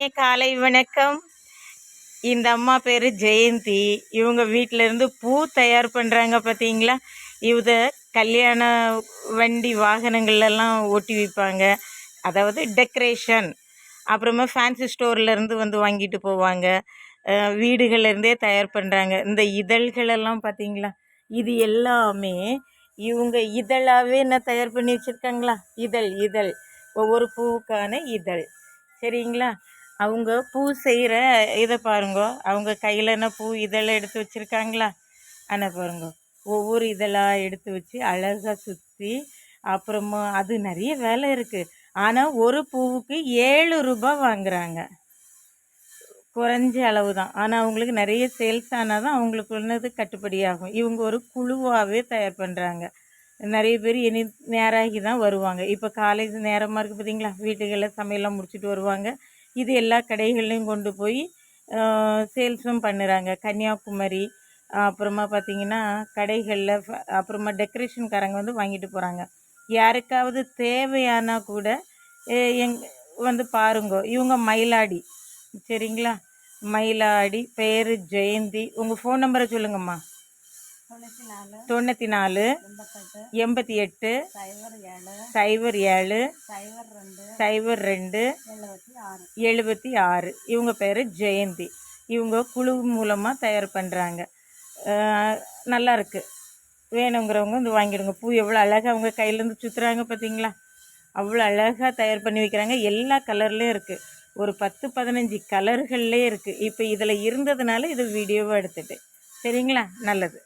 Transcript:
காலை வணக்கம். இந்த அம்மா பேர் ஜெயந்தி. இவங்க வீட்டிலேருந்து பூ தயார் பண்ணுறாங்க பார்த்தீங்களா. இவத கல்யாண வண்டி வாகனங்கள்லாம் ஒட்டி வைப்பாங்க. அதாவது டெக்கரேஷன். அப்புறமா ஃபேன்சி ஸ்டோர்லேருந்து வந்து வாங்கிட்டு போவாங்க. வீடுகள்லேருந்தே தயார் பண்ணுறாங்க. இந்த இதழ்களெல்லாம் பார்த்தீங்களா, இது எல்லாமே இவங்க இதழாகவே என்ன தயார் பண்ணி வச்சுருக்காங்களா. இதழ் இதழ் ஒவ்வொரு பூவுக்கான இதழ். சரிங்களா. அவங்க பூ செய்கிற இதை பாருங்க. அவங்க கையில் என்ன பூ இதழை எடுத்து வச்சுருக்காங்களா. ஆனால் பாருங்க, ஒவ்வொரு இதழாக எடுத்து வச்சு அழகாக சுற்றி, அப்புறமா அது நிறைய வேலை இருக்குது. ஆனால் ஒரு பூவுக்கு 7 ரூபாய் வாங்குறாங்க. குறைஞ்ச அளவு தான். ஆனால் அவங்களுக்கு நிறைய சேல்ஸ் ஆனால் தான் அவங்களுக்கு ஒன்றது கட்டுப்படி ஆகும். இவங்க ஒரு குழுவாகவே தயார் பண்ணுறாங்க. நிறைய பேர் இனி நேராகி தான் வருவாங்க. இப்போ காலேஜ் நேரமாக இருக்குது பார்த்தீங்களா. வீட்டுகளில் சமையல்லாம் முடிச்சுட்டு வருவாங்க. இது எல்லா கடைகள்லையும் கொண்டு போய் சேல்ஸும் பண்ணுறாங்க. கன்னியாகுமரி அப்புறமா பார்த்திங்கன்னா கடைகளில், அப்புறமா டெக்கரேஷன்காரங்க வந்து வாங்கிட்டு போகிறாங்க. யாருக்காவது தேவையானா கூட வந்து பாருங்க. இவங்க மயிலாடி. சரிங்களா. மயிலாடி, பேர் ஜெயந்தி. உங்கள் ஃபோன் நம்பரை சொல்லுங்கம்மா. 94 88 07 02 76. இவங்க பேர் ஜெயந்தி. இவங்க குழு மூலமாக தயார் பண்ணுறாங்க. நல்லாயிருக்கு. வேணுங்கிறவங்க வந்து வாங்கிடுங்க. பூ எவ்வளோ அழகாக அவங்க கையிலேருந்து சுற்றுறாங்க பார்த்தீங்களா. அவ்வளோ அழகாக தயார் பண்ணி வைக்கிறாங்க. எல்லா கலர்லேயும் இருக்குது. ஒரு 10-15 கலர்கள்லே இருக்குது. இப்போ இதில் இருந்ததுனால இது வீடியோவாக எடுத்துட்டு. சரிங்களா. நல்லது.